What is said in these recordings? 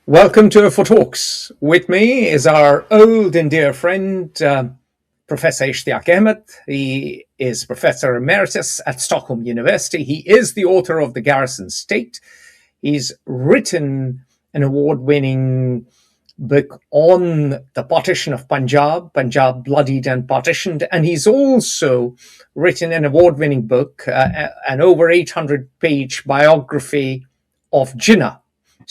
Welcome to For Talks. With me is our old and dear friend, Professor Ishtiaq Ahmed. He is Professor Emeritus at Stockholm University. He is the author of The Garrison State. He's written an award-winning book on the partition of Punjab bloodied and partitioned. And he's also written an award-winning book, an over 800-page biography of Jinnah.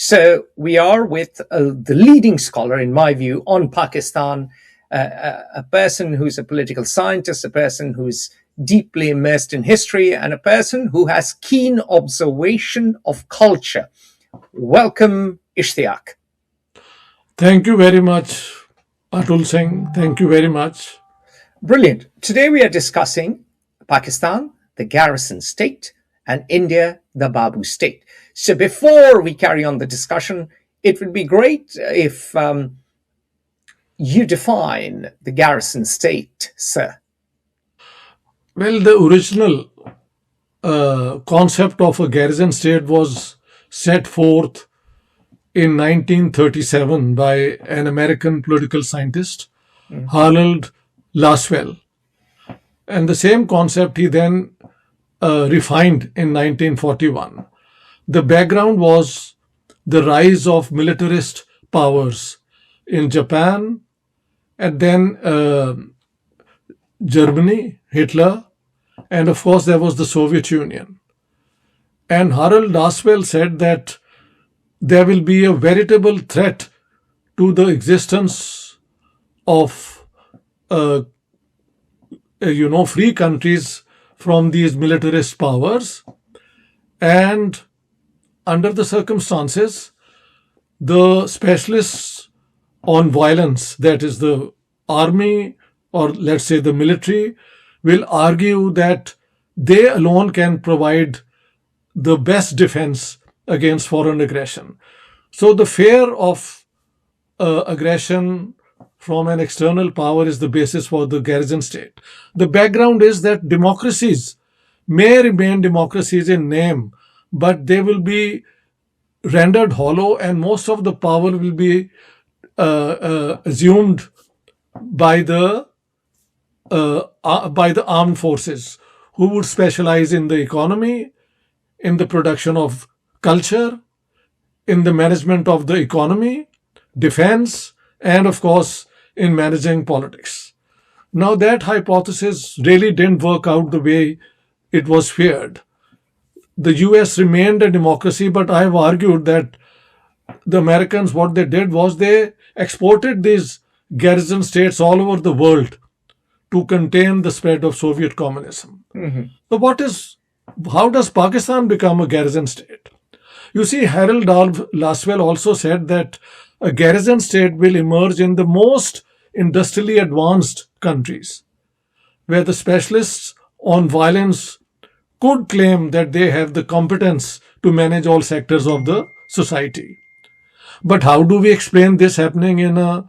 So we are with the leading scholar, in my view, on Pakistan, a person who's a political scientist, a person who's deeply immersed in history, and a person who has keen observation of culture. Welcome, Ishtiaq. Thank you very much, Atul Singh. Thank you very much. Brilliant. Today we are discussing Pakistan, the Garrison state, and India, the Babu state. So before we carry on the discussion, it would be great if you define the Garrison state, sir. Well, the original concept of a garrison state was set forth in 1937 by an American political scientist, Harold Laswell. And the same concept he then refined in 1941. The background was the rise of militarist powers in Japan, and then Germany, Hitler, and of course there was the Soviet Union. And Harold Laswell said that there will be a veritable threat to the existence of free countries from these militarist powers, and under the circumstances, the specialists on violence, that is the army or let's say the military, will argue that they alone can provide the best defense against foreign aggression. So the fear of aggression from an external power is the basis for the garrison state. The background is that democracies may remain democracies in name, but they will be rendered hollow, and most of the power will be assumed by the armed forces, who would specialize in the economy, in the production of culture, in the management of the economy, defense, and of course in managing politics. Now that hypothesis really didn't work out the way it was feared. The US remained a democracy, but I've argued that the Americans, what they did was they exported these garrison states all over the world to contain the spread of Soviet communism. So how does Pakistan become a garrison state? You see, Harold Laswell also said that a garrison state will emerge in the most industrially advanced countries, where the specialists on violence could claim that they have the competence to manage all sectors of the society. But how do we explain this happening in a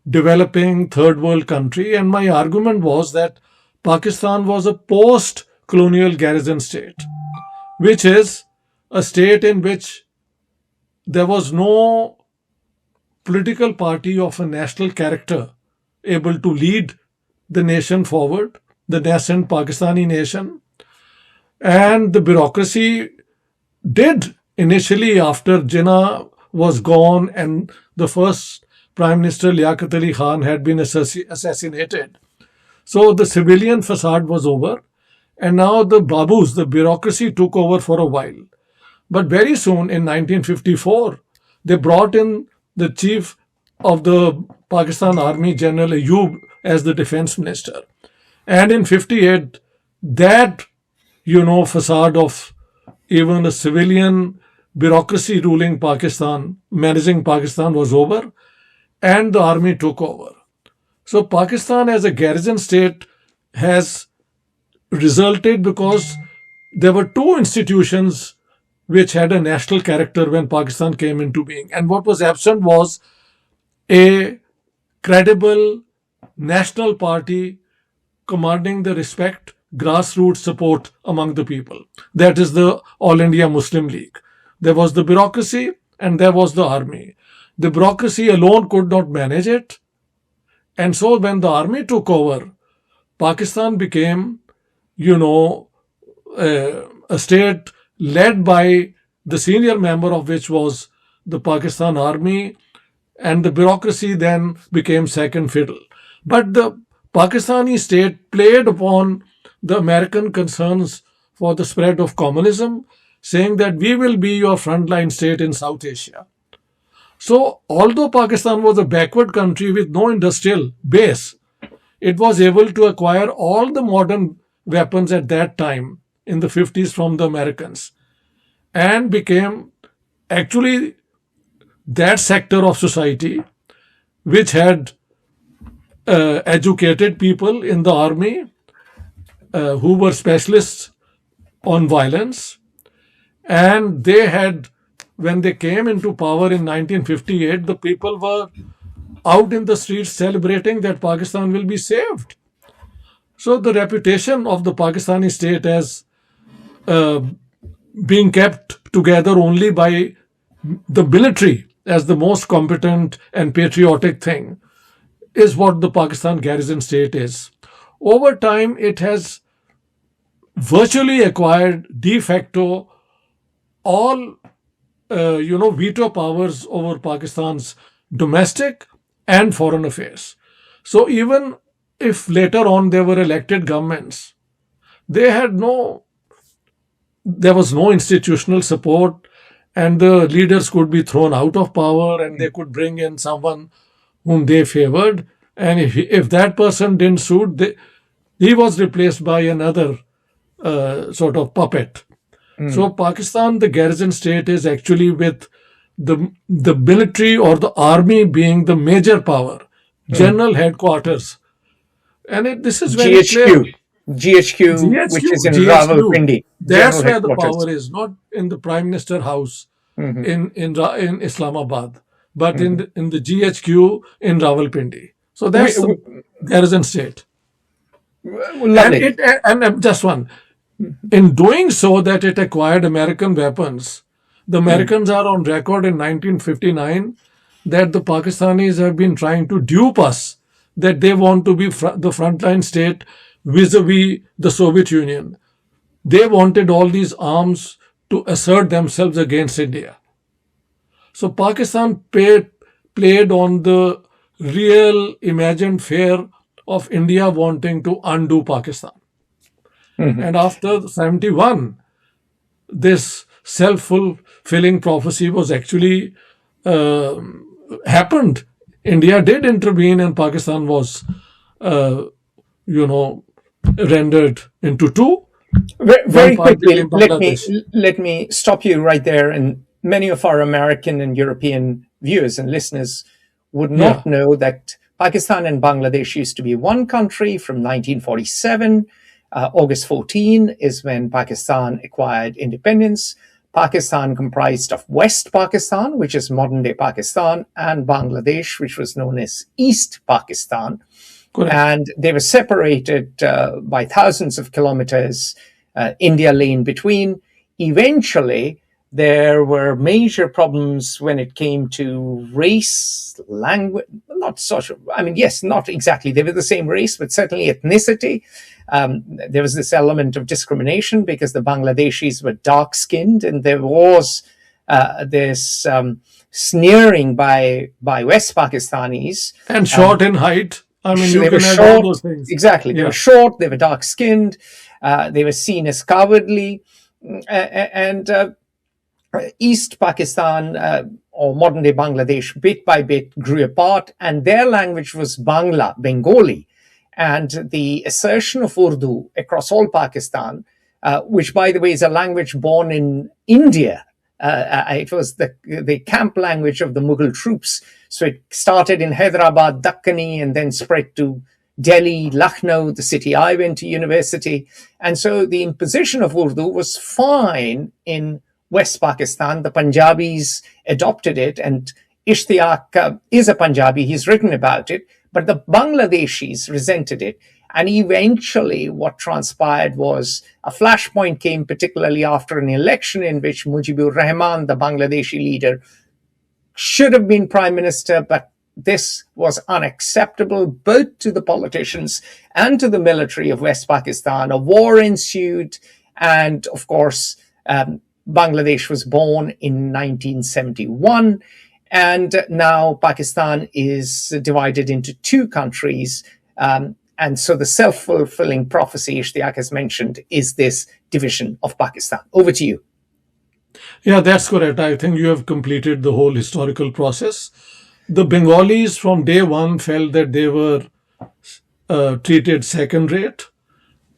developing third world country? And my argument was that Pakistan was a post-colonial garrison state, which is a state in which there was no political party of a national character able to lead the nation forward, the nascent Pakistani nation. And the bureaucracy did initially, after Jinnah was gone and the first Prime Minister Liaquat Ali Khan had been assassinated. So the civilian facade was over, and now the Babus, the bureaucracy, took over for a while. But very soon, in 1954, they brought in the chief of the Pakistan Army, General Ayub, as the defense minister. And in 58, that facade of even a civilian bureaucracy ruling Pakistan, managing Pakistan, was over, and the army took over. So Pakistan as a garrison state has resulted because there were two institutions which had a national character when Pakistan came into being. And what was absent was a credible national party commanding the respect, grassroots support among the people. That is the All India Muslim League. There was the bureaucracy and there was the army. The bureaucracy alone could not manage it. And so when the army took over, Pakistan became, you know, a state led by the senior member of which was the Pakistan army, and the bureaucracy then became second fiddle. But the Pakistani state played upon the American concerns for the spread of communism, saying that we will be your frontline state in South Asia. So, although Pakistan was a backward country with no industrial base, it was able to acquire all the modern weapons at that time in the 50s from the Americans, and became actually that sector of society which had educated people in the army who were specialists on violence. And they had, when they came into power in 1958, the people were out in the streets celebrating that Pakistan will be saved. So the reputation of the Pakistani state as being kept together only by the military as the most competent and patriotic thing is what the Pakistan Garrison state is. Over time, it has virtually acquired de facto all veto powers over Pakistan's domestic and foreign affairs. So even if later on there were elected governments, they had there was no institutional support, and the leaders could be thrown out of power, and they could bring in someone whom they favored, and if that person didn't suit, he was replaced by another sort of puppet. So Pakistan, the Garrison state, is actually with the military or the army being the major power, general headquarters, and this is very clear. GHQ, which is in Rawalpindi. That's where the power is, not in the Prime Minister house in Islamabad, but in the GHQ in Rawalpindi. So that's the Garrison state. And just one. In doing so, that it acquired American weapons, the Americans are on record in 1959 that the Pakistanis have been trying to dupe us, that they want to be the frontline state vis-a-vis the Soviet Union. They wanted all these arms to assert themselves against India. So Pakistan played on the real imagined fear of India wanting to undo Pakistan. And after 71, this self-fulfilling prophecy was actually happened. India did intervene, and Pakistan was, rendered into two. Very quickly, let me stop you right there. And many of our American and European viewers and listeners would not know that Pakistan and Bangladesh used to be one country from 1947. August 14 is when Pakistan acquired independence. Pakistan comprised of West Pakistan, which is modern-day Pakistan, and Bangladesh, which was known as East Pakistan. Correct. And they were separated by thousands of kilometers. India lay in between. Eventually, there were major problems when it came to race, language, not social. I mean, yes, not exactly. They were the same race, but certainly ethnicity. There was this element of discrimination because the Bangladeshis were dark-skinned, and there was this sneering by West Pakistanis. And short in height. I mean, you can have all those things. Exactly. They were short, they were dark-skinned, they were seen as cowardly. And East Pakistan, or modern-day Bangladesh, bit by bit grew apart, and their language was Bengali. And the assertion of Urdu across all Pakistan, which, by the way, is a language born in India. It was the camp language of the Mughal troops. So it started in Hyderabad, Dakkani, and then spread to Delhi, Lucknow, the city I went to university. And so the imposition of Urdu was fine in West Pakistan. The Punjabis adopted it, and Ishtiaq is a Punjabi. He's written about it. But the Bangladeshis resented it. And eventually what transpired was a flashpoint came particularly after an election in which Mujibur Rahman, the Bangladeshi leader, should have been prime minister, but this was unacceptable both to the politicians and to the military of West Pakistan. A war ensued, and of course, Bangladesh was born in 1971, and now Pakistan is divided into two countries. And so the self-fulfilling prophecy Ishtiaq has mentioned is this division of Pakistan. Over to you. Yeah, that's correct. I think you have completed the whole historical process. The Bengalis from day one felt that they were treated second rate.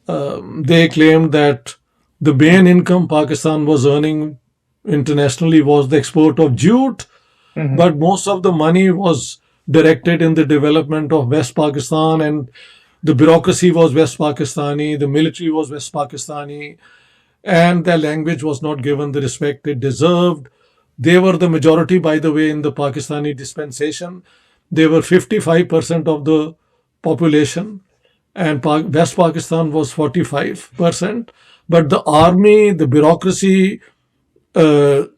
They claimed that the main income Pakistan was earning internationally was the export of jute, but most of the money was directed in the development of West Pakistan, and the bureaucracy was West Pakistani, the military was West Pakistani, and their language was not given the respect it deserved. They were the majority, by the way, in the Pakistani dispensation. They were 55% of the population, and West Pakistan was 45%. But the army, the bureaucracy, the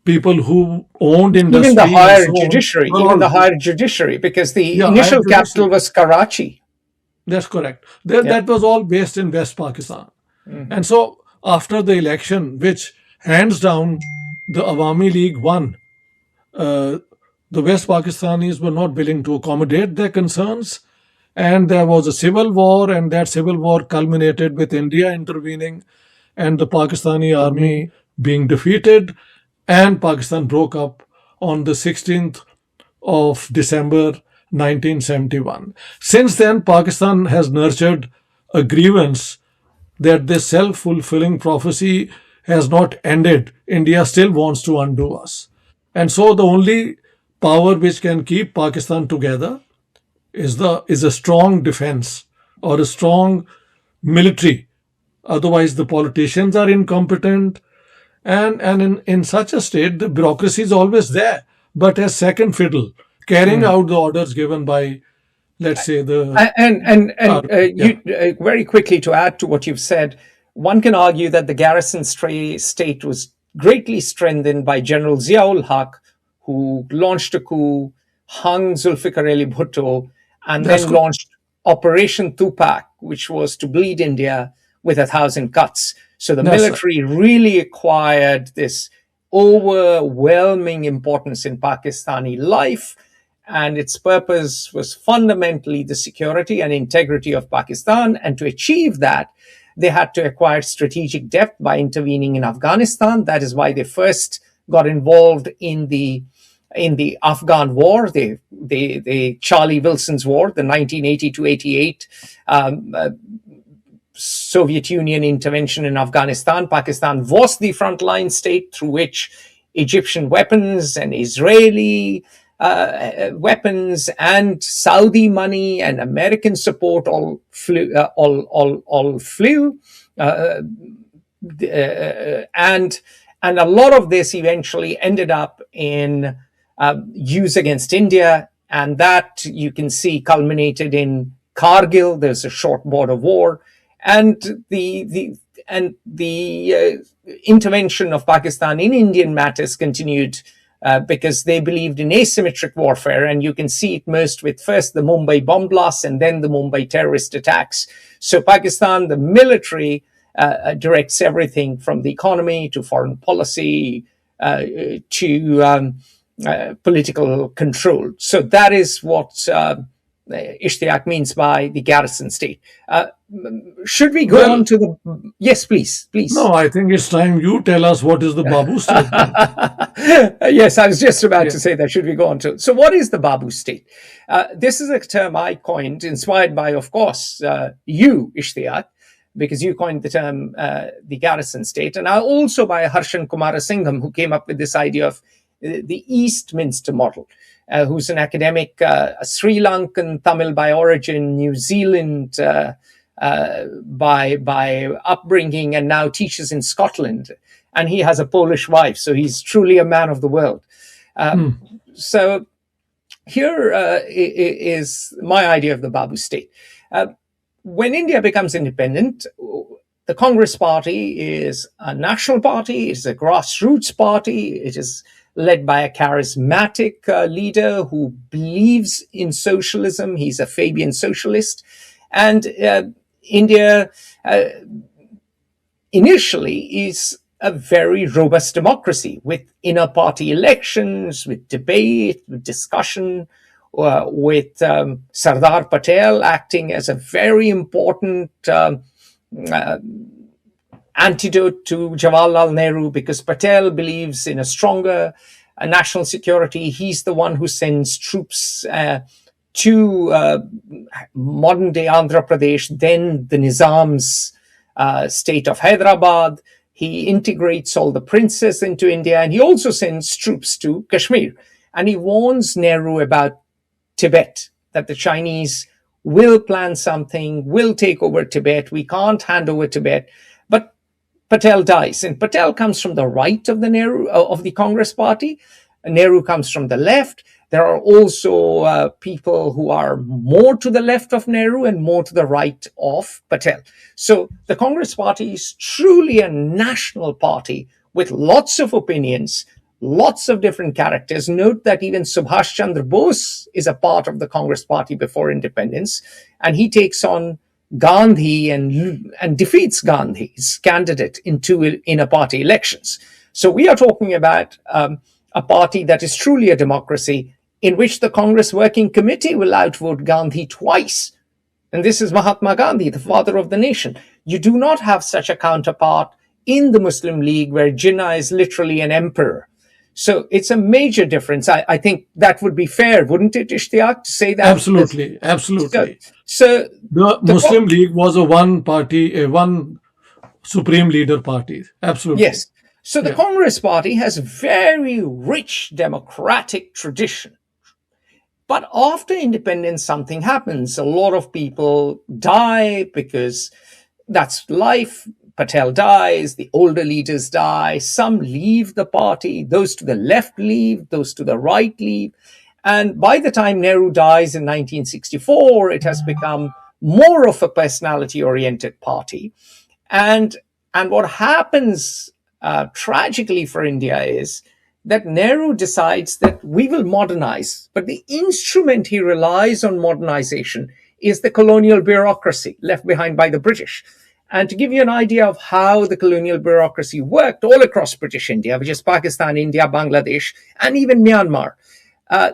people who owned industry, Even the higher and so on, judiciary, were even all the higher judiciary, because the yeah, higher initial judiciary. capital was Karachi. That's correct. That was all based in West Pakistan. And so after the election, which hands down the Awami League won, the West Pakistanis were not willing to accommodate their concerns. And there was a civil war, and that civil war culminated with India intervening and the Pakistani army being defeated, and Pakistan broke up on the 16th of December 1971. Since then, Pakistan has nurtured a grievance that this self-fulfilling prophecy has not ended. India still wants to undo us. And so the only power which can keep Pakistan together is a strong defense or a strong military. Otherwise, the politicians are incompetent. And in such a state, the bureaucracy is always there, but as second fiddle, carrying out the orders given by, let's say, the you very quickly to add to what you've said, one can argue that the Garrison state was greatly strengthened by General Ziaul Haq, who launched a coup, hung Zulfikar Ali Bhutto, and then launched Operation Tupac, which was to bleed India with 1,000 cuts. So the military really acquired this overwhelming importance in Pakistani life, and its purpose was fundamentally the security and integrity of Pakistan. And to achieve that, they had to acquire strategic depth by intervening in Afghanistan. That is why they first got involved in the Afghan war, the Charlie Wilson's war, the 1980 to 88 Soviet Union intervention in Afghanistan. Pakistan was the frontline state through which Egyptian weapons and Israeli weapons and Saudi money and American support all flew, and a lot of this eventually ended up in use against India, and that you can see culminated in Kargil. There's a short border war, and the intervention of Pakistan in Indian matters continued because they believed in asymmetric warfare, and you can see it most with first the Mumbai bomb blasts and then the Mumbai terrorist attacks. So Pakistan, the military, directs everything from the economy to foreign policy to political control. So that is what Ishtiaq means by the Garrison state. Should we go on to the... Yes, please. No, I think it's time you tell us what is the Babu state. Yes, I was just about to say that. Should we go on to... So what is the Babu state? This is a term I coined, inspired by, of course, you, Ishtiaq, because you coined the term the Garrison state, and also by Harshan Kumarasingham, who came up with this idea of the Eastminster model. Who's an academic, Sri Lankan Tamil by origin, New Zealand by upbringing, and now teaches in Scotland. And he has a Polish wife, so he's truly a man of the world. So here is my idea of the Babu state. When India becomes independent, the Congress party is a national party, it is a grassroots party, it is led by a charismatic leader who believes in socialism. He's a Fabian socialist. And India initially is a very robust democracy with inner party elections, with debate, with discussion, with Sardar Patel acting as a very important antidote to Jawaharlal Nehru, because Patel believes in a stronger national security. He's the one who sends troops to modern day Andhra Pradesh, then the Nizam's state of Hyderabad. He integrates all the princes into India, and he also sends troops to Kashmir. And he warns Nehru about Tibet, that the Chinese will plan something, will take over Tibet. We can't hand over Tibet. But Patel dies, and Patel comes from the right of the Congress party. Nehru comes from the left. There are also people who are more to the left of Nehru and more to the right of Patel. So the Congress party is truly a national party with lots of opinions, lots of different characters. Note that even Subhash Chandra Bose is a part of the Congress party before independence, and he takes on Gandhi and defeats Gandhi's candidate in two inner party elections. So we are talking about a party that is truly a democracy, in which the Congress Working Committee will outvote Gandhi twice. And this is Mahatma Gandhi, the father of the nation. You do not have such a counterpart in the Muslim League, where Jinnah is literally an emperor. So it's a major difference. I think that would be fair, wouldn't it, Ishtiaq, to say that? Absolutely, absolutely. So the Muslim League was a one supreme leader party. Absolutely. Yes. So the Congress party has very rich democratic tradition. But after independence, something happens. A lot of people die because that's life. Patel dies, the older leaders die, some leave the party, those to the left leave, those to the right leave. And by the time Nehru dies in 1964, it has become more of a personality-oriented party. And what happens tragically for India is that Nehru decides that we will modernize, but the instrument he relies on modernization is the colonial bureaucracy left behind by the British. And to give you an idea of how the colonial bureaucracy worked all across British India, which is Pakistan, India, Bangladesh, and even Myanmar,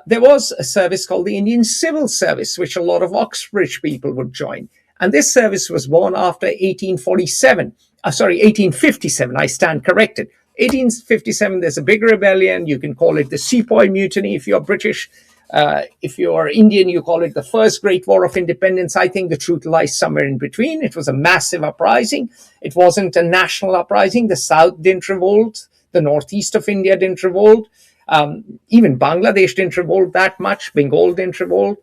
there was a service called the Indian Civil Service, which a lot of Oxbridge people would join. And this service was born after 1857. 1857, I stand corrected. 1857, there's a big rebellion. You can call it the Sepoy Mutiny if you're British. If you're Indian, you call it the First Great War of Independence. I think the truth lies somewhere in between. It was a massive uprising. It wasn't a national uprising. The South didn't revolt. The northeast of India didn't revolt. Even Bangladesh didn't revolt that much. Bengal didn't revolt.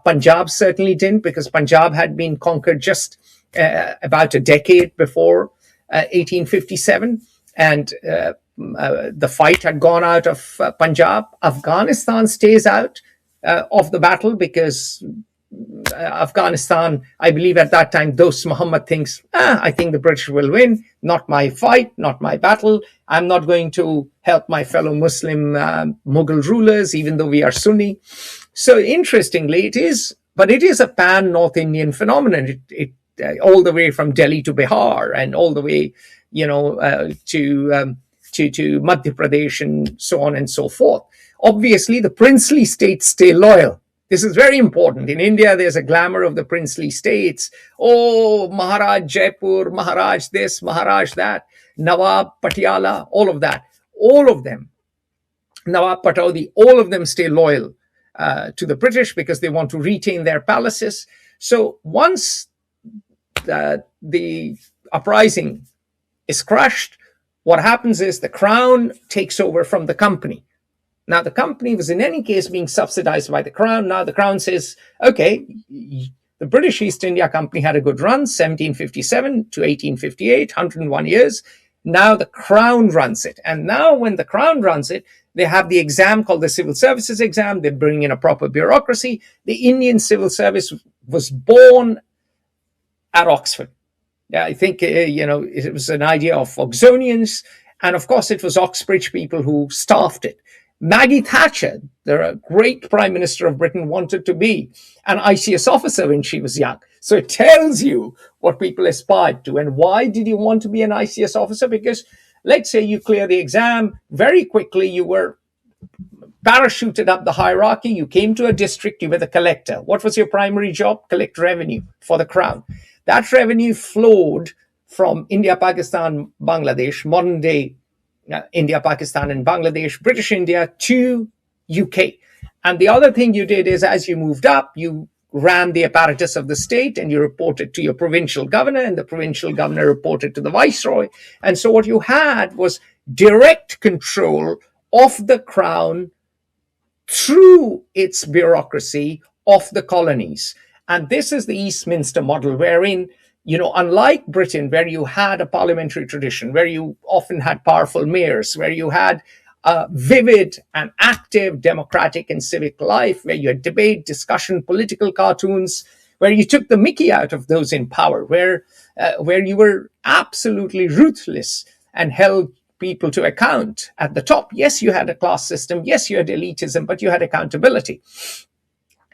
Punjab certainly didn't, because Punjab had been conquered just about a decade before 1857. And the fight had gone out of Punjab. Afghanistan stays out of the battle because Afghanistan, I believe at that time, Dost Muhammad thinks, I think the British will win. Not my fight, not my battle. I'm not going to help my fellow Muslim Mughal rulers, even though we are Sunni. So interestingly, it is a pan-North Indian phenomenon. It all the way from Delhi to Bihar, and all the way, to Madhya Pradesh, and so on and so forth. Obviously, the princely states stay loyal. This is very important. In India, there's a glamour of the princely states. Oh, Maharaj Jaipur, Maharaj this, Maharaj that, Nawab Patiala, all of that. All of them, Nawab Pataudi, all of them stay loyal to the British because they want to retain their palaces. So once the uprising is crushed, what happens is the crown takes over from the company. Now, the company was in any case being subsidized by the crown. Now the crown says, okay, the British East India Company had a good run, 1757 to 1858, 101 years. Now the crown runs it. And now when the crown runs it, they have the exam called the Civil Services exam. They bring in a proper bureaucracy. The Indian Civil Service was born at Oxford. I think, it was an idea of Oxonians. And of course, it was Oxbridge people who staffed it. Maggie Thatcher, the great Prime Minister of Britain, wanted to be an ICS officer when she was young. So it tells you what people aspired to. And why did you want to be an ICS officer? Because let's say you clear the exam very quickly, you were parachuted up the hierarchy, you came to a district, you were the collector. What was your primary job? Collect revenue for the crown. That revenue flowed from India, Pakistan, Bangladesh, modern day India, Pakistan, and Bangladesh, British India to UK. And the other thing you did is as you moved up, you ran the apparatus of the state and you reported to your provincial governor, and the provincial governor reported to the viceroy. And so what you had was direct control of the crown through its bureaucracy of the colonies. And this is the Eastminster model, wherein, unlike Britain, where you had a parliamentary tradition, where you often had powerful mayors, where you had a vivid and active democratic and civic life, where you had debate, discussion, political cartoons, where you took the mickey out of those in power, where you were absolutely ruthless and held people to account at the top. Yes, you had a class system. Yes, you had elitism, but you had accountability.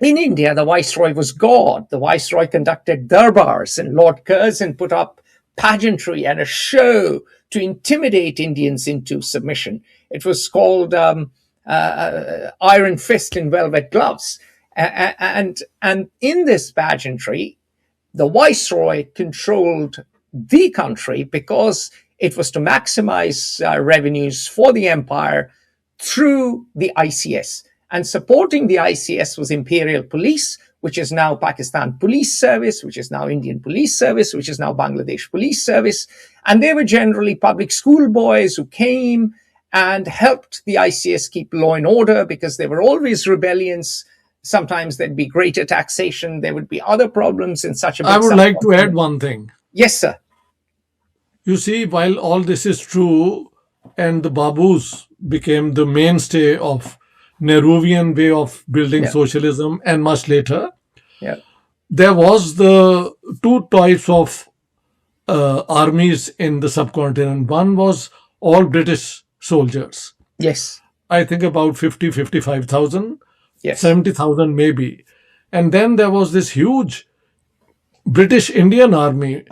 In India, the viceroy was God. The viceroy conducted darbars, and Lord Curzon put up pageantry and a show to intimidate Indians into submission. It was called Iron Fist in Velvet Gloves. And in this pageantry, the viceroy controlled the country because it was to maximize revenues for the empire through the ICS. And supporting the ICS was Imperial Police, which is now Pakistan Police Service, which is now Indian Police Service, which is now Bangladesh Police Service. And they were generally public school boys who came and helped the ICS keep law and order, because there were always rebellions. Sometimes there'd be greater taxation. There would be other problems in such a big I would like to add one thing. Yes, sir. You see, while all this is true, and the Babus became the mainstay of Nehruvian way of building socialism, and much later, there was the two types of armies in the subcontinent. One was all British soldiers. Yes. I think about 50, 55,000, Yes. 70,000 maybe. And then there was this huge British Indian army,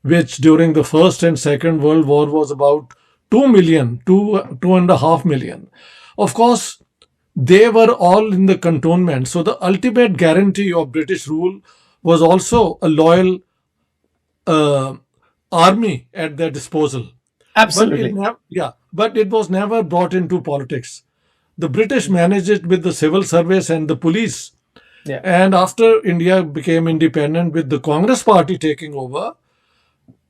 which during the First and Second World War was about 2 million, 2.5 million. Of course, they were all in the cantonment. So the ultimate guarantee of British rule was also a loyal army at their disposal. Absolutely. But it was never brought into politics. The British managed it with the civil service and the police. Yeah. And after India became independent with the Congress party taking over,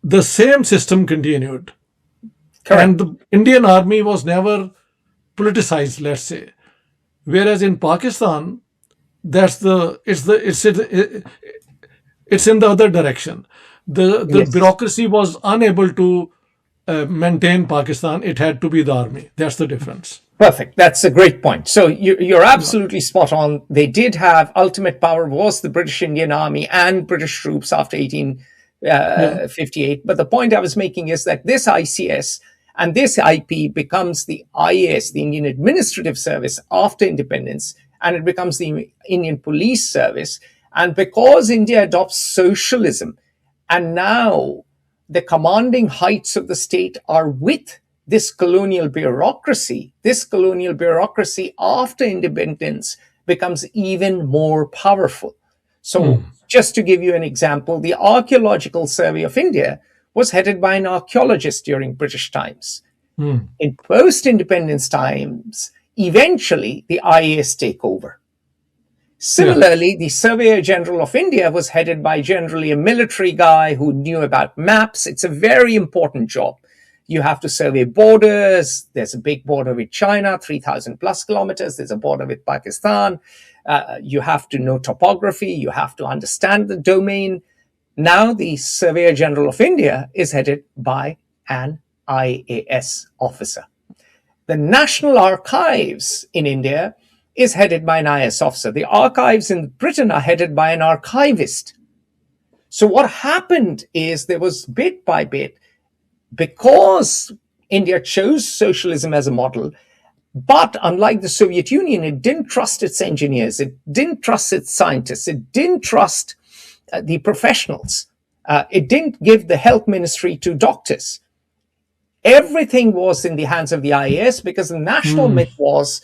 the same system continued. Correct. And the Indian army was never politicized, let's say. Whereas in Pakistan, it's in the other direction. The bureaucracy was unable to maintain Pakistan. It had to be the army. That's the difference. Perfect. That's a great point. So you're absolutely spot on. They did have ultimate power was the British Indian Army and British troops after 1858. But the point I was making is that this ICS and this IP becomes the IAS, the Indian Administrative Service, after independence, and it becomes the Indian Police Service. And because India adopts socialism, and now the commanding heights of the state are with this colonial bureaucracy after independence becomes even more powerful. So just to give you an example, the Archaeological Survey of India was headed by an archaeologist during British times. In post-independence times, eventually the IAS take over. Similarly, the Surveyor General of India was headed by generally a military guy who knew about maps. It's a very important job. You have to survey borders. There's a big border with China, 3,000 plus kilometers. There's a border with Pakistan. You have to know topography. You have to understand the domain. Now the Surveyor General of India is headed by an IAS officer. The National Archives in India is headed by an IAS officer. The archives in Britain are headed by an archivist. So what happened is there was bit by bit, because India chose socialism as a model, but unlike the Soviet Union, it didn't trust its engineers, it didn't trust its scientists, it didn't trust the professionals. It didn't give the health ministry to doctors. Everything was in the hands of the IAS, because the national myth was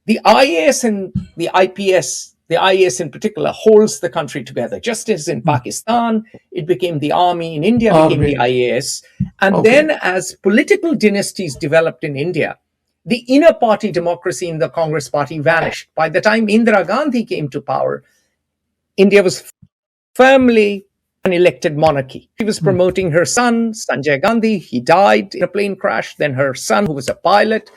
the IAS and the IPS, the IAS in particular, holds the country together. Just as in Pakistan, it became the army, in India became the IAS. And then as political dynasties developed in India, the inner party democracy in the Congress party vanished. By the time Indira Gandhi came to power, India was firmly an elected monarchy. She was promoting her son, Sanjay Gandhi. He died in a plane crash. Then her son, who was a pilot,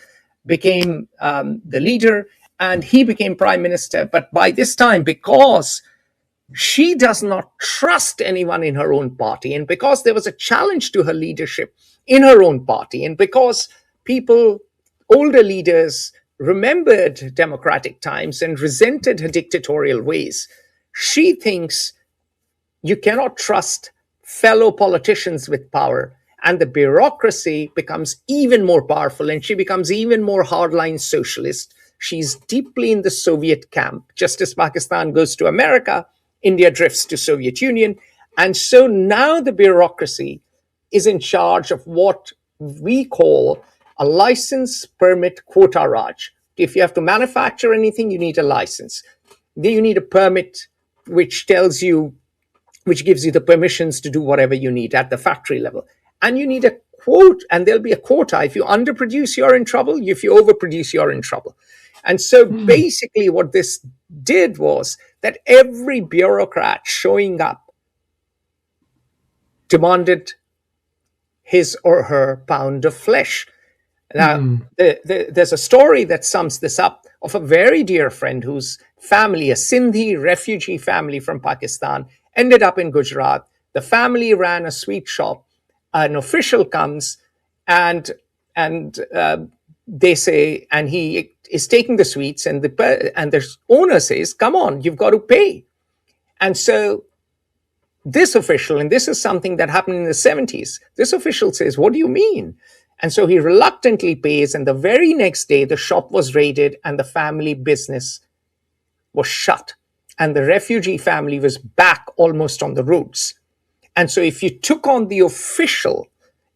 became the leader, and he became prime minister. But by this time, because she does not trust anyone in her own party, and because there was a challenge to her leadership in her own party, and because people, older leaders, remembered democratic times and resented her dictatorial ways, she thinks you cannot trust fellow politicians with power, and the bureaucracy becomes even more powerful, and she becomes even more hardline socialist. She's deeply in the Soviet camp. Just as Pakistan goes to America, India drifts to Soviet Union. And so now the bureaucracy is in charge of what we call a license, permit, quota Raj. If you have to manufacture anything, you need a license. Then you need a permit which gives you the permissions to do whatever you need at the factory level. And you need a quote, and there'll be a quota. If you underproduce, you're in trouble. If you overproduce, you're in trouble. And so basically what this did was that every bureaucrat showing up demanded his or her pound of flesh. Now, there's a story that sums this up of a very dear friend whose family, a Sindhi refugee family from Pakistan, ended up in Gujarat. The family ran a sweet shop. An official comes and they say, and he is taking the sweets, and the owner says, "Come on, you've got to pay." And so this official, and this is something that happened in the 70s, this official says, "What do you mean?" And so he reluctantly pays, and the very next day the shop was raided and the family business was shut. And the refugee family was back almost on the roads. And so if you took on the official,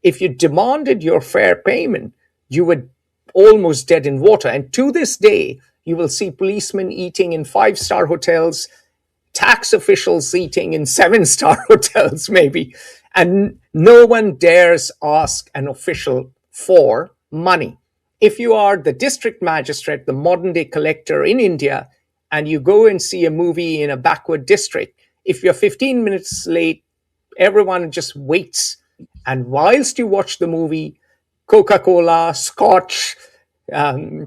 if you demanded your fair payment, you were almost dead in water. And to this day, you will see policemen eating in 5-star hotels, tax officials eating in 7-star hotels maybe. And no one dares ask an official for money. If you are the district magistrate, the modern day collector in India, and you go and see a movie in a backward district, if you're 15 minutes late, everyone just waits. And whilst you watch the movie, Coca-Cola, Scotch,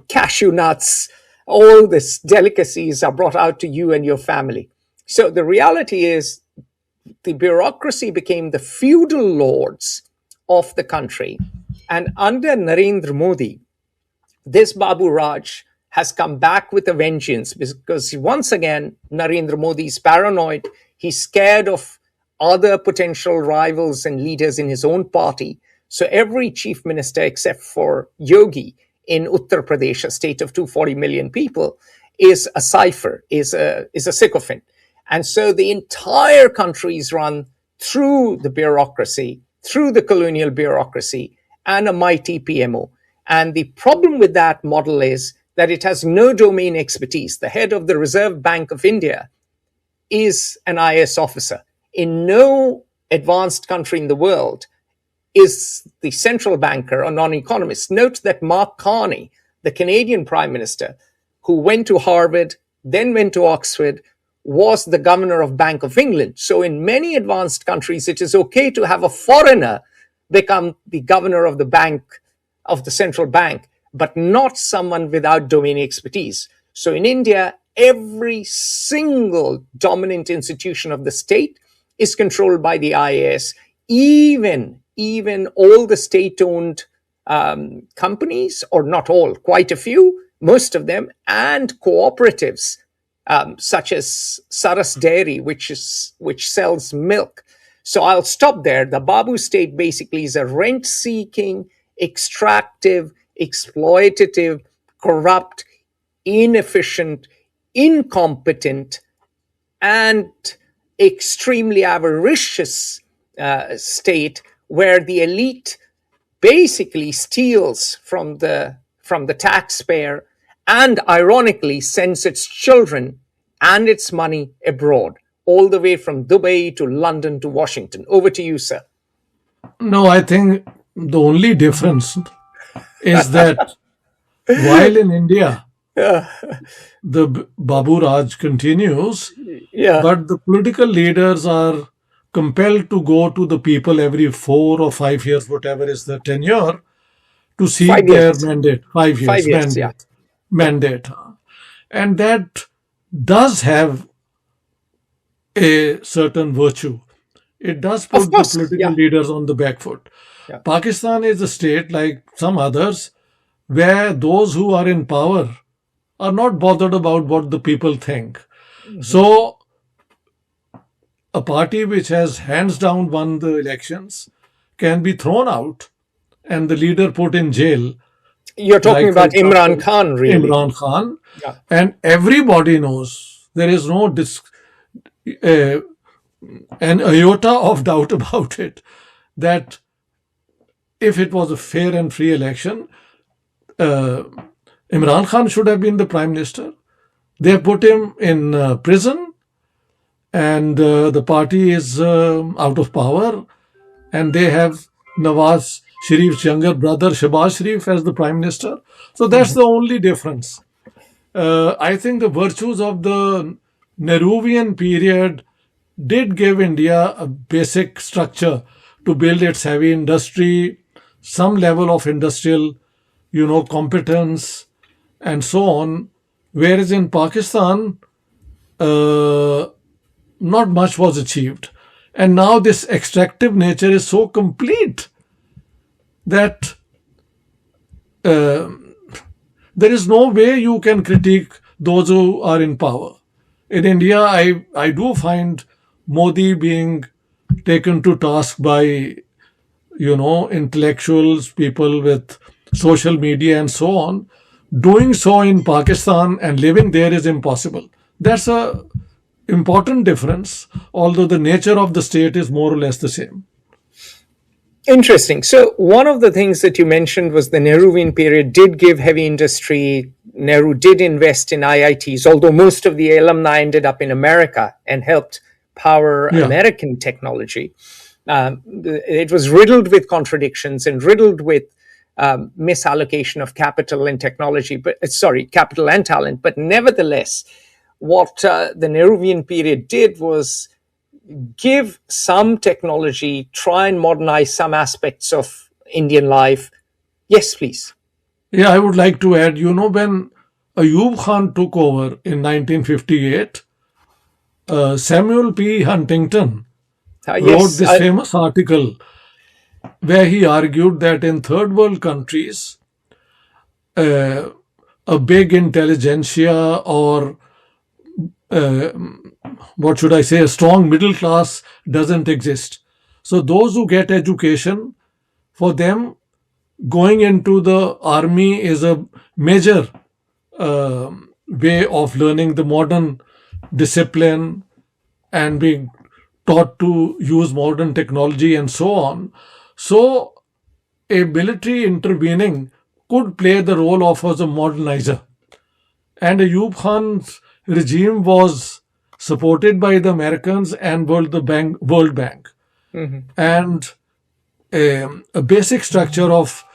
cashew nuts, all these delicacies are brought out to you and your family. So the reality is the bureaucracy became the feudal lords of the country. And under Narendra Modi, this Babu Raj has come back with a vengeance, because once again, Narendra Modi is paranoid. He's scared of other potential rivals and leaders in his own party. So every chief minister, except for Yogi in Uttar Pradesh, a state of 240 million people, is a cipher, is a sycophant. And so the entire country is run through the bureaucracy, through the colonial bureaucracy, and a mighty PMO. And the problem with that model is that it has no domain expertise. The head of the Reserve Bank of India is an IAS officer. In no advanced country in the world is the central banker a non-economist. Note that Mark Carney, the Canadian Prime Minister, who went to Harvard, then went to Oxford, was the governor of Bank of England. So in many advanced countries, it is okay to have a foreigner become the governor of the bank, of the central bank, but not someone without domain expertise. So in India, every single dominant institution of the state is controlled by the IAS, even all the state-owned companies, or not all, quite a few, most of them, and cooperatives, such as Saras Dairy, which sells milk. So I'll stop there. The Babu state basically is a rent-seeking, extractive, exploitative, corrupt, inefficient, incompetent, and extremely avaricious state where the elite basically steals from the taxpayer and ironically sends its children and its money abroad, all the way from Dubai to London to Washington. Over to you, sir. No, I think the only difference is that while in India the Babu Raj continues, Yeah, but the political leaders are compelled to go to the people every 4 or 5 years, whatever is the tenure, to seek 5 years. their mandate. 5 years 5 years, yeah. mandate, and that does have a certain virtue. It does Of put the course, political yeah. leaders on the back foot. Yeah. Pakistan is a state like some others where those who are in power are not bothered about what the people think. So, a party which has hands down won the elections can be thrown out and the leader put in jail, You're talking like, for about Imran example, Khan, really. Imran Khan, Yeah. and everybody knows there is no an iota of doubt about it that if it was a fair and free election, Imran Khan should have been the prime minister. They have put him in prison, and the party is out of power, and they have Nawaz Sharif's younger brother Shahbaz Sharif as the prime minister. So that's the only difference. I think the virtues of the Nehruvian period did give India a basic structure to build its heavy industry, some level of industrial, competence, and so on. Whereas in Pakistan, not much was achieved. And now this extractive nature is so complete that there is no way you can critique those who are in power. In India, I do find Modi being taken to task by, intellectuals, people with social media and so on. Doing so in Pakistan and living there is impossible. That's a important difference, although the nature of the state is more or less the same. Interesting. So one of the things that you mentioned was the Nehruvian period did give heavy industry. Nehru did invest in IITs, although most of the alumni ended up in America and helped power Yeah. American technology. It was riddled with contradictions and riddled with misallocation of capital and technology, capital and talent. But nevertheless, what the Nehruvian period did was give some technology, try and modernize some aspects of Indian life. Yes, please. Yeah, I would like to add, when Ayub Khan took over in 1958, Samuel P. Huntington wrote Yes, this famous article where he argued that in third world countries, a big intelligentsia or what should I say, a strong middle class doesn't exist. So those who get education, for them, going into the army is a major way of learning the modern discipline and being taught to use modern technology and so on. So a military intervening could play the role of as a modernizer. And Ayub Khan's regime was supported by the Americans and World Bank. And a basic structure of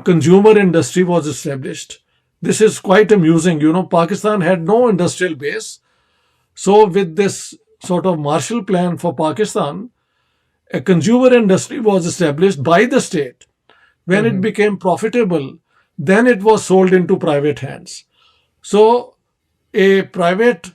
consumer industry was established. This is quite amusing. Pakistan had no industrial base. So with this sort of Marshall Plan for Pakistan, a consumer industry was established by the state. When it became profitable, then it was sold into private hands. So a private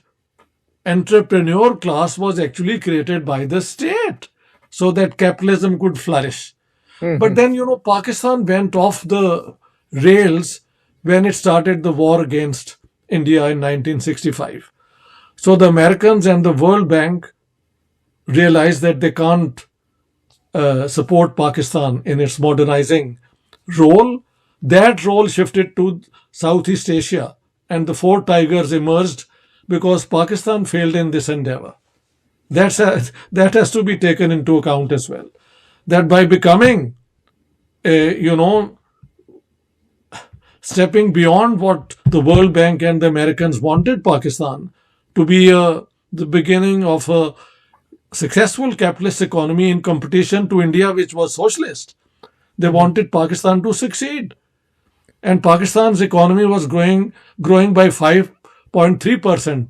entrepreneur class was actually created by the state so that capitalism could flourish. But then, Pakistan went off the rails when it started the war against India in 1965. So the Americans and the World Bank realized that they can't support Pakistan in its modernizing role, that role shifted to Southeast Asia, and the four tigers emerged because Pakistan failed in this endeavor. That has to be taken into account as well. That by becoming, you know, stepping beyond what the World Bank and the Americans wanted Pakistan to be the beginning of a successful capitalist economy in competition to India, which was socialist. They wanted Pakistan to succeed. And Pakistan's economy was growing by 5.3%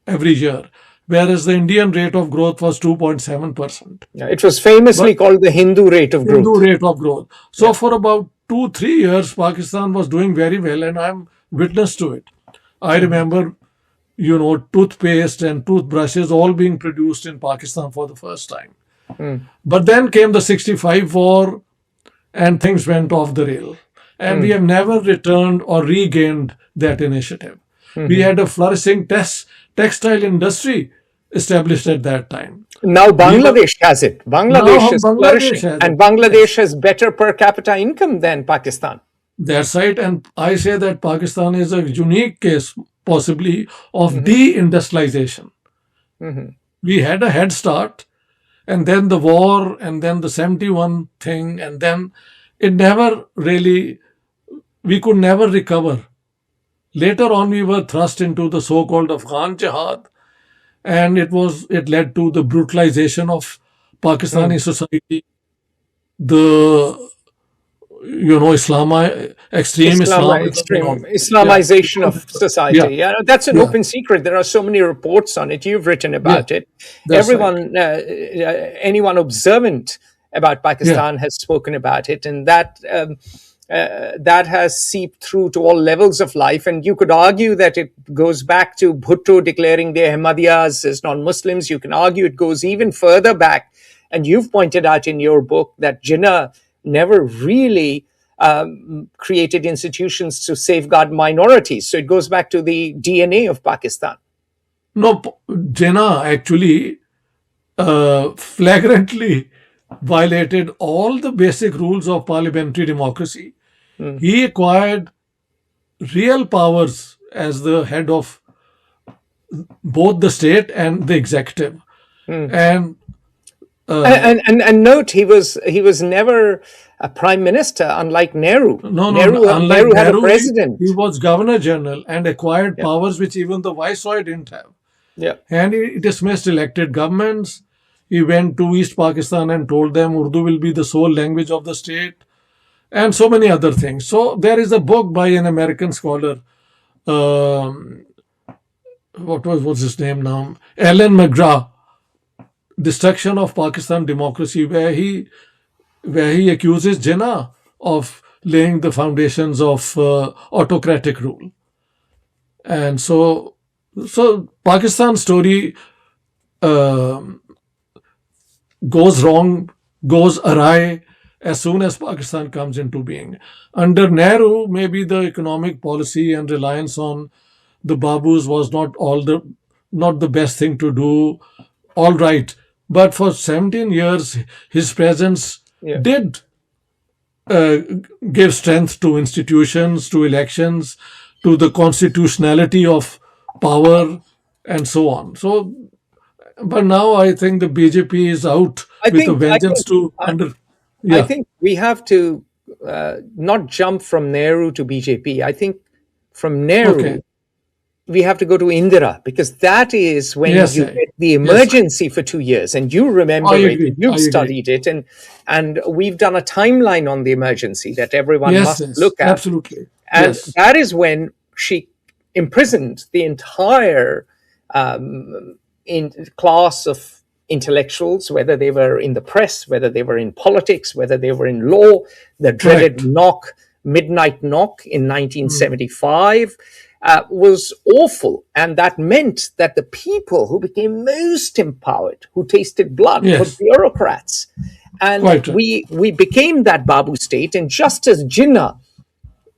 every year, whereas the Indian rate of growth was 2.7%. Yeah, it was famously called the Hindu rate of growth. Hindu rate of growth. So for about 2-3 years, Pakistan was doing very well, and I'm witness to it. I remember, toothpaste and toothbrushes all being produced in Pakistan for the first time. But then came the 65 war, and things went off the rail. And we have never returned or regained that initiative. We had a flourishing textile industry established at that time. Now Bangladesh has it. Bangladesh is flourishing. And Bangladesh has better per capita income than Pakistan. That's right. And I say that Pakistan is a unique case, possibly, of deindustrialization. We had a head start, and then the war, and then the 71 thing, and then it never really, we could never recover. Later on, we were thrust into the so-called Afghan jihad, and it led to the brutalization of Pakistani society, the Islamization of society. Yeah, that's an open secret. There are so many reports on it. You've written about it. Everyone, anyone observant about Pakistan has spoken about it, and that has seeped through to all levels of life. And you could argue that it goes back to Bhutto declaring the Ahmadiyas as non-Muslims. You can argue it goes even further back. And you've pointed out in your book that Jinnah never really created institutions to safeguard minorities. So it goes back to the DNA of Pakistan. No, Jinnah actually flagrantly violated all the basic rules of parliamentary democracy. He acquired real powers as the head of both the state and the executive. And note, he was never a prime minister, unlike Nehru. Nehru had a president. He was governor general and acquired powers which even the viceroy didn't have. Yeah. And he dismissed elected governments. He went to East Pakistan and told them Urdu will be the sole language of the state, and so many other things. So there is a book by an American scholar, what's his name now? Alan McGrath, Destruction of Pakistan Democracy, where he accuses Jinnah of laying the foundations of autocratic rule. And so Pakistan's story goes wrong, goes awry as soon as Pakistan comes into being. Under Nehru, maybe the economic policy and reliance on the Babus was not the best thing to do. All right. But for 17 years, his presence did give strength to institutions, to elections, to the constitutionality of power, and so on. So, but now I think the BJP is out with a vengeance I think we have to not jump from Nehru to BJP. I think from Nehru, we have to go to Indira, because that is when you get the emergency for 2 years. And you remember it, you've studied it, and we've done a timeline on the emergency that everyone must look at. Absolutely. And that is when she imprisoned the entire class of intellectuals, whether they were in the press, whether they were in politics, whether they were in law. The dreaded midnight knock in 1975 was awful. And that meant that the people who became most empowered, who tasted blood, were bureaucrats. And we became that Babu state. And just as Jinnah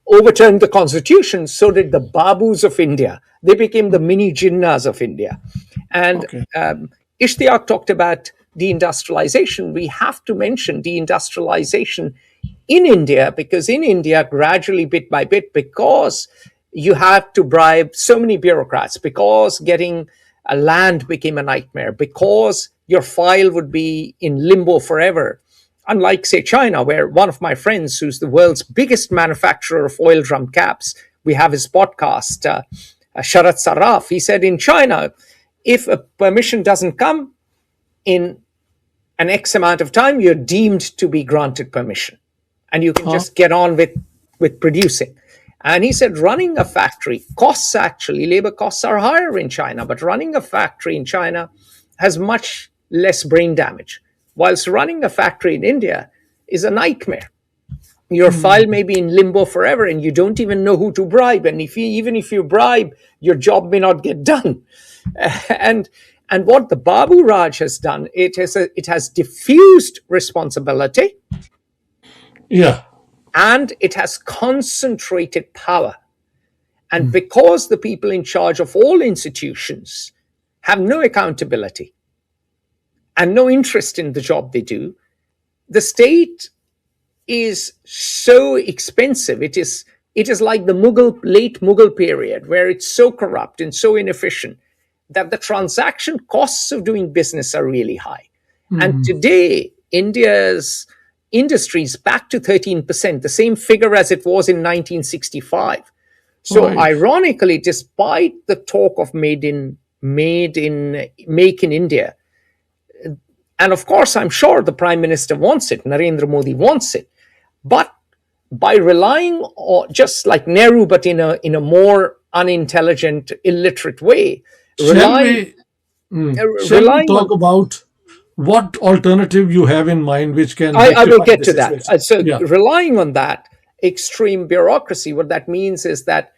overturned the constitution, so did the Babus of India. They became the mini Jinnahs of India. And Ishtiaq talked about deindustrialization. We have to mention deindustrialization in India, because in India, gradually, bit by bit, because you had to bribe so many bureaucrats, because getting a land became a nightmare, because your file would be in limbo forever. Unlike, say, China, where one of my friends, who's the world's biggest manufacturer of oil drum caps, we have his podcast, Sharat Saraf, he said in China, if a permission doesn't come in an X amount of time, you're deemed to be granted permission. And you can just get on with producing. And he said running a factory costs, actually, labor costs are higher in China, but running a factory in China has much less brain damage, whilst running a factory in India is a nightmare. Your file may be in limbo forever and you don't even know who to bribe. And even if you bribe, your job may not get done. And what the Babu Raj has done, it has diffused responsibility. Yeah. And it has concentrated power. And because the people in charge of all institutions have no accountability and no interest in the job they do, the state is so expensive. It is like the late Mughal period, where it's so corrupt and so inefficient that the transaction costs of doing business are really high. And today, India's industry is back to 13%, the same figure as it was in 1965. So ironically, despite the talk of make in India, and of course, I'm sure the Prime Minister wants it, Narendra Modi wants it, but by relying on, just like Nehru, but in a more unintelligent, illiterate way, Shall we talk about what alternative you have in mind which can I will get to situation? that. Relying on that extreme bureaucracy, what that means is that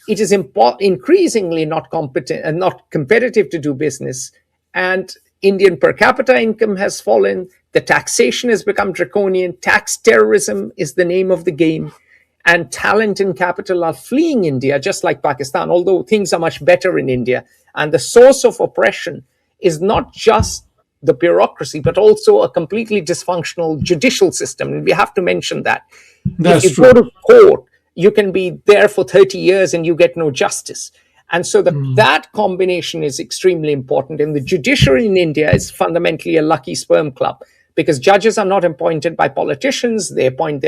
it is increasingly not competent and not competitive to do business. And Indian per capita income has fallen. The taxation has become draconian. Tax terrorism is the name of the game. And talent and capital are fleeing India, just like Pakistan, although things are much better in India. And the source of oppression is not just the bureaucracy, but also a completely dysfunctional judicial system. And we have to mention that. That's if you true. go to court, you can be there for 30 years and you get no justice. And so that combination is extremely important. And the judiciary in India is fundamentally a lucky sperm club, because judges are not appointed by politicians. They appoint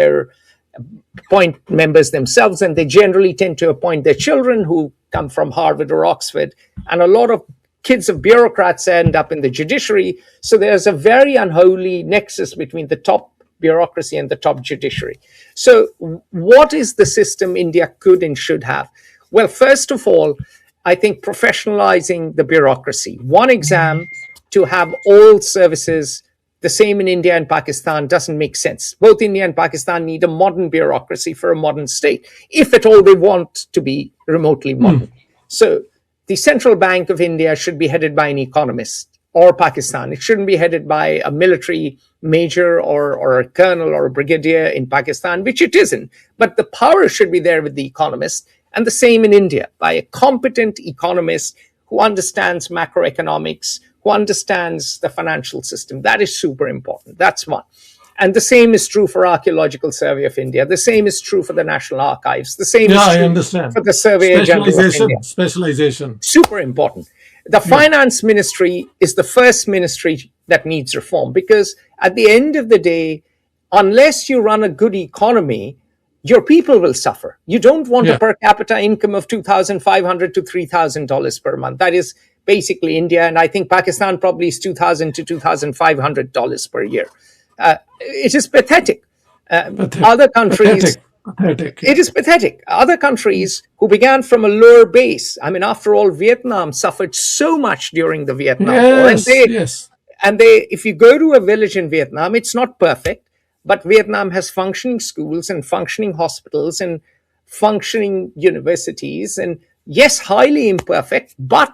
members themselves, and they generally tend to appoint their children who come from Harvard or Oxford. And a lot of kids of bureaucrats end up in the judiciary. So there's a very unholy nexus between the top bureaucracy and the top judiciary. So what is the system India could and should have? Well, first of all, I think professionalizing the bureaucracy. One exam to have all services the same in India and Pakistan doesn't make sense. Both India and Pakistan need a modern bureaucracy for a modern state, if at all they want to be remotely modern. So the Central Bank of India should be headed by an economist, or Pakistan. It shouldn't be headed by a military major or a colonel or a brigadier in Pakistan, which it isn't. But the power should be there with the economist. And the same in India, by a competent economist who understands macroeconomics, who understands the financial system. That is super important. That's one. And the same is true for Archaeological Survey of India. The same is true for the National Archives. The same is true for the Surveyor General of India. Specialization. Super important. The Finance Ministry is the first ministry that needs reform, because at the end of the day, unless you run a good economy, your people will suffer. You don't want a per capita income of $2,500 to $3,000 per month. That is basically India. And I think Pakistan probably is $2,000 to $2,500 per year. It is pathetic. Other countries... Pathetic. It is pathetic. Other countries who began from a lower base. I mean, after all, Vietnam suffered so much during the Vietnam War. And if you go to a village in Vietnam, it's not perfect, but Vietnam has functioning schools and functioning hospitals and functioning universities. And yes, highly imperfect, but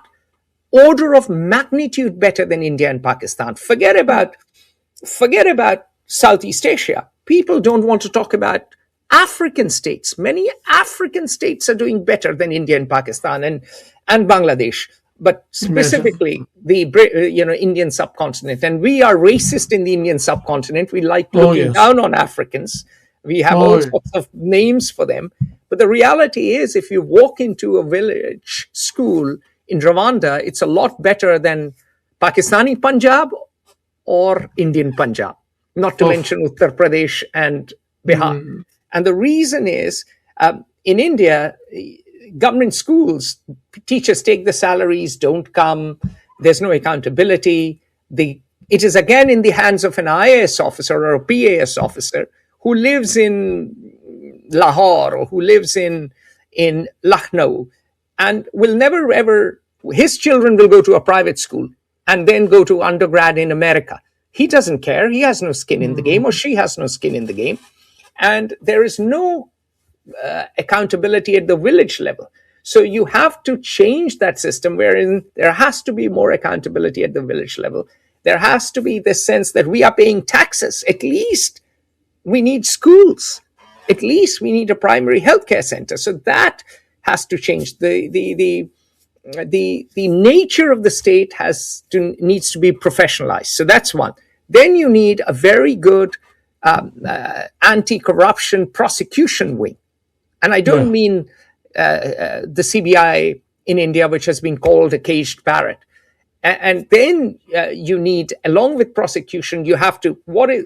order of magnitude better than India and Pakistan. Forget about Southeast Asia. People don't want to talk about African states. Many African states are doing better than India and Pakistan and Bangladesh, but specifically the Indian subcontinent. And we are racist in the Indian subcontinent. We like looking down on Africans. We have all Oh, sorts of names for them. But the reality is, if you walk into a village school in Rwanda, it's a lot better than Pakistani Punjab or Indian Punjab, not to of, mention Uttar Pradesh and Bihar. mm, And the reason is, in India, government schools, teachers take the salaries, don't come, there's no accountability. It is again in the hands of an IAS officer or a PAS officer who lives in Lahore or who lives in Lucknow and will never ever, his children will go to a private school and then go to undergrad in America. He doesn't care. He has no skin in the game, or she has no skin in the game. And there is no accountability at the village level. So you have to change that system wherein there has to be more accountability at the village level. There has to be this sense that we are paying taxes. At least we need schools. At least we need a primary healthcare center. So that has to change. The nature of the state needs to be professionalized. So that's one. Then you need a very good anti-corruption prosecution wing. And I don't yeah, mean the CBI in India, which has been called a caged parrot. And then you need, along with prosecution, you have to,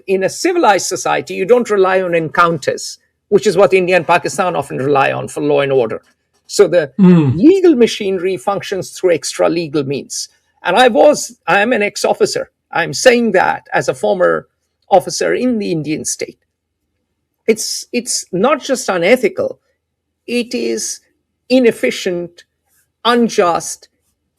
in a civilized society, you don't rely on encounters, which is what India and Pakistan often rely on for law and order. So the legal machinery functions through extra legal means. And I am an ex-officer. I'm saying that as a former officer in the Indian state. It's not just unethical, it is inefficient, unjust,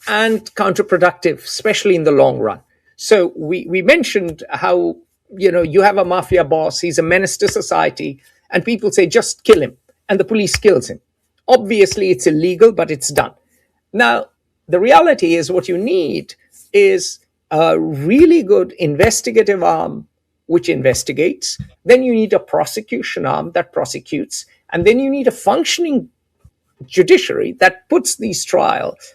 and counterproductive, especially in the long run. So we mentioned how, you have a mafia boss, he's a menace to society, and people say, just kill him, and the police kills him. Obviously, it's illegal, but it's done. Now, the reality is what you need is a really good investigative arm which investigates. Then you need a prosecution arm that prosecutes. And then you need a functioning judiciary that puts these tries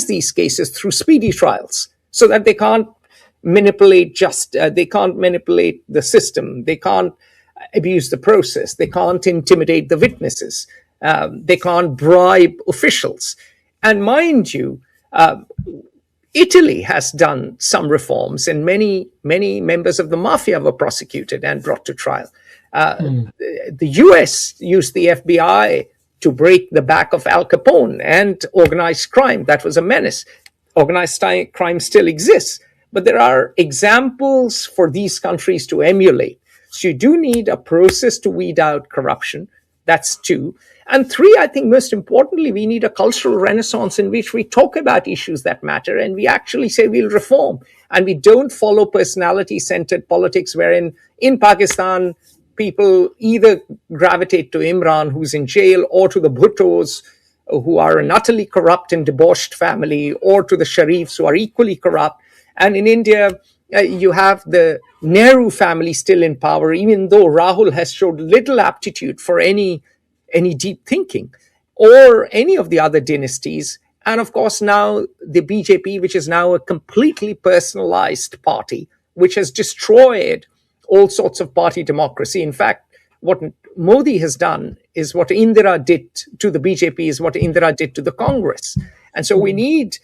these cases through speedy trials so that they can't manipulate the system. They can't abuse the process. They can't intimidate the witnesses. They can't bribe officials. And mind you, Italy has done some reforms, and many members of the mafia were prosecuted and brought to trial. The US used the FBI to break the back of Al Capone and organized crime. That was a menace. Organized crime still exists, but there are examples for these countries to emulate. So you do need a process to weed out corruption. That's two. And three, I think most importantly, we need a cultural renaissance in which we talk about issues that matter and we actually say we'll reform. And we don't follow personality-centered politics wherein in Pakistan, people either gravitate to Imran, who's in jail, or to the Bhuttos, who are an utterly corrupt and debauched family, or to the Sharifs, who are equally corrupt. And in India, you have the Nehru family still in power, even though Rahul has showed little aptitude for any deep thinking, or any of the other dynasties. And of course, now the BJP, which is now a completely personalized party, which has destroyed all sorts of party democracy. In fact, what Modi has done is what Indira did to the BJP is what Indira did to the Congress. And so we need,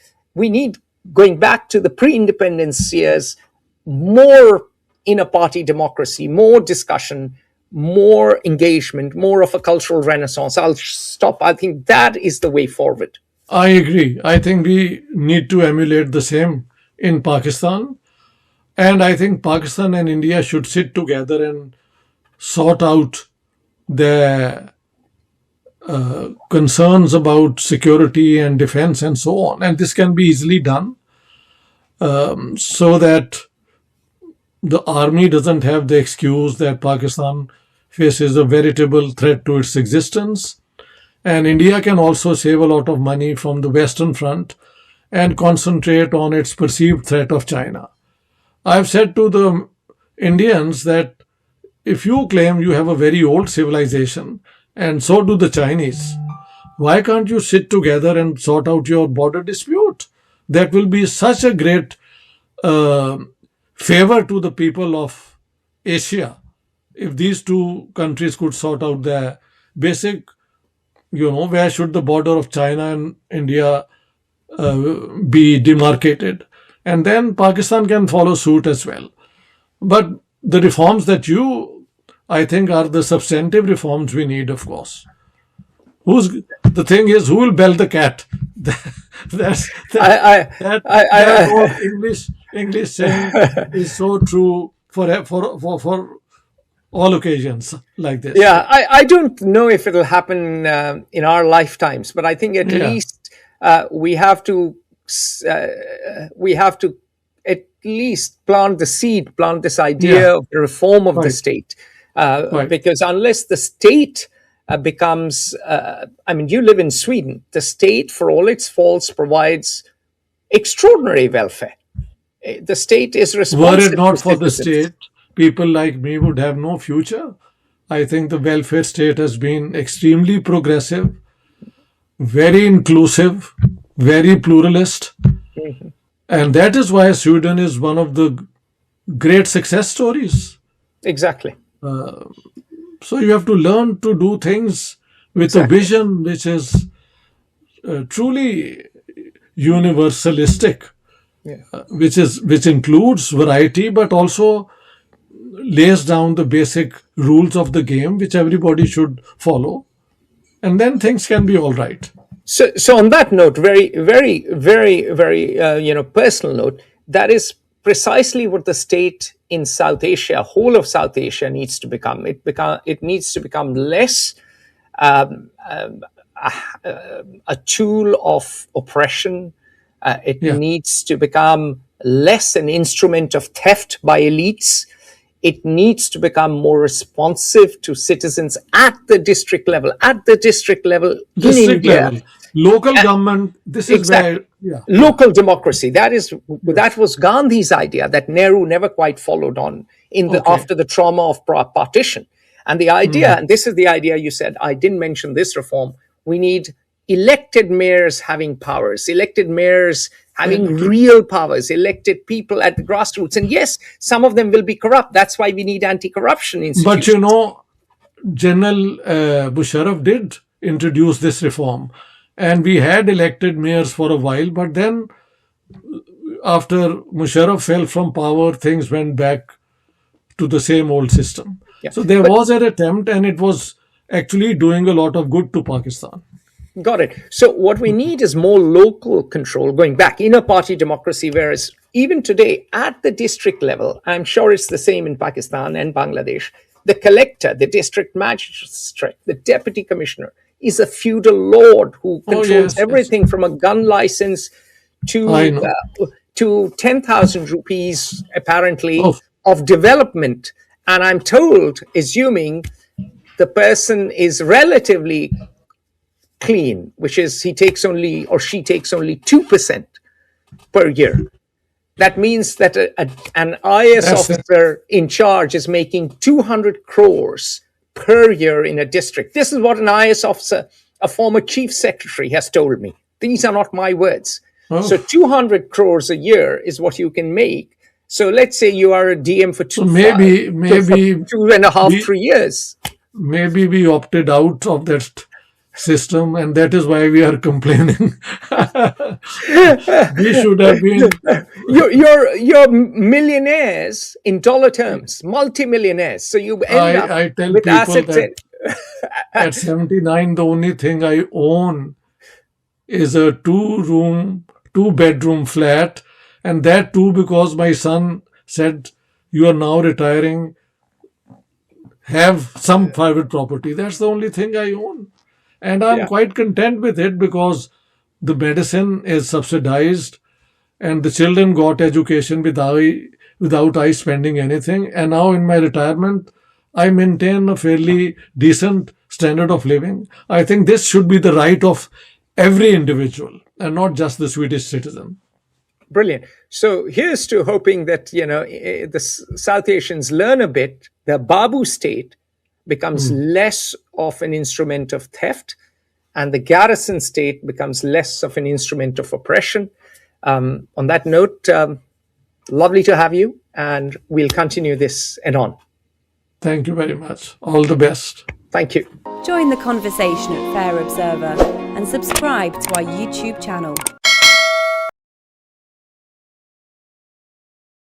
going back to the pre-independence years, more inner-party democracy, more discussion, more engagement, more of a cultural renaissance. I'll stop. I think that is the way forward. I agree. I think we need to emulate the same in Pakistan. And I think Pakistan and India should sit together and sort out their concerns about security and defense and so on. And this can be easily done so that the army doesn't have the excuse that Pakistan faces a veritable threat to its existence. And India can also save a lot of money from the Western Front and concentrate on its perceived threat of China. I've said to the Indians that if you claim you have a very old civilization, and so do the Chinese, why can't you sit together and sort out your border dispute? That will be such a great favor to the people of Asia, if these two countries could sort out their basic, where should the border of China and India be demarcated, and then Pakistan can follow suit as well. But the reforms that I think, are the substantive reforms we need, of course. Who's the thing is, who will bell the cat? That's that old English saying is so true for all occasions like this. Yeah, I don't know if it'll happen in our lifetimes, but I think at Yeah. least we have to at least plant the seed, plant this idea Yeah. of the reform of the Right. state, Right. because unless the state becomes, I mean, you live in Sweden. The state, for all its faults, provides extraordinary welfare. The state is Were responsible it not to for the citizens. state, people like me would have no future. I think the welfare state has been extremely progressive, very inclusive, very pluralist. And that is why Sweden is one of the great success stories. Exactly. So you have to learn to do things with a Exactly. vision which is truly universalistic, Yeah. which includes variety, but also lays down the basic rules of the game which everybody should follow, and then things can be all right. So on that note, very, very, very, very, personal note, that is precisely what the state in South Asia, whole of South Asia, needs to become. It needs to become less a tool of oppression. It Yeah. needs to become less an instrument of theft by elites. It needs to become more responsive to citizens at the district level. At the district level in District India, level, local government, this is exactly. where, yeah. Local democracy. That was Gandhi's idea that Nehru never quite followed on Okay. after the trauma of partition. And the idea, and this is the idea you said, I didn't mention this reform. We need elected mayors having powers, elected mayors having real powers, elected people at the grassroots. And yes, some of them will be corrupt. That's why we need anti-corruption But institutions. General Musharraf did introduce this reform, and we had elected mayors for a while, but then after Musharraf fell from power, things went back to the same old system. Yeah. So there But was an attempt, and it was actually doing a lot of good to Pakistan. got it. So what we need is more local control, going back, inner party democracy, whereas even today at the district level, I'm sure it's the same in Pakistan and Bangladesh, the collector, the district magistrate, the deputy commissioner is a feudal lord who Oh, controls yes, yes. everything from a gun license I to know. 10,000 rupees apparently Oh, of development. And I'm told, assuming the person is relatively clean, which is he takes only or she takes only 2% per year. That means that an IS that's it. officer in charge is making 200 crores per year in a district. This is what an IS officer, a former chief secretary, has told me. These are not my words. So Oh, 200 crores a year is what you can make. So let's say you are a DM for so maybe for maybe 2.5, we 3 years. maybe we opted out of that system, and that is why we are complaining. We should have been. You're millionaires in dollar terms, multimillionaires. So you end up I tell with people assets that at 79, the only thing I own is a two bedroom flat, and that too because my son said, "You are now retiring, have some private property." That's the only thing I own. And I'm yeah. quite content with it because the medicine is subsidized and the children got education without I spending anything. And now in my retirement, I maintain a fairly decent standard of living. I think this should be the right of every individual and not just the Swedish citizen. Brilliant. So here's to hoping that the South Asians learn a bit. The Babu state becomes less of an instrument of theft, and the Garrison state becomes less of an instrument of oppression. On that note, lovely to have you, and we'll continue this and on. Thank you very much. All the best. Thank you. Join the conversation at Fair Observer and subscribe to our YouTube channel.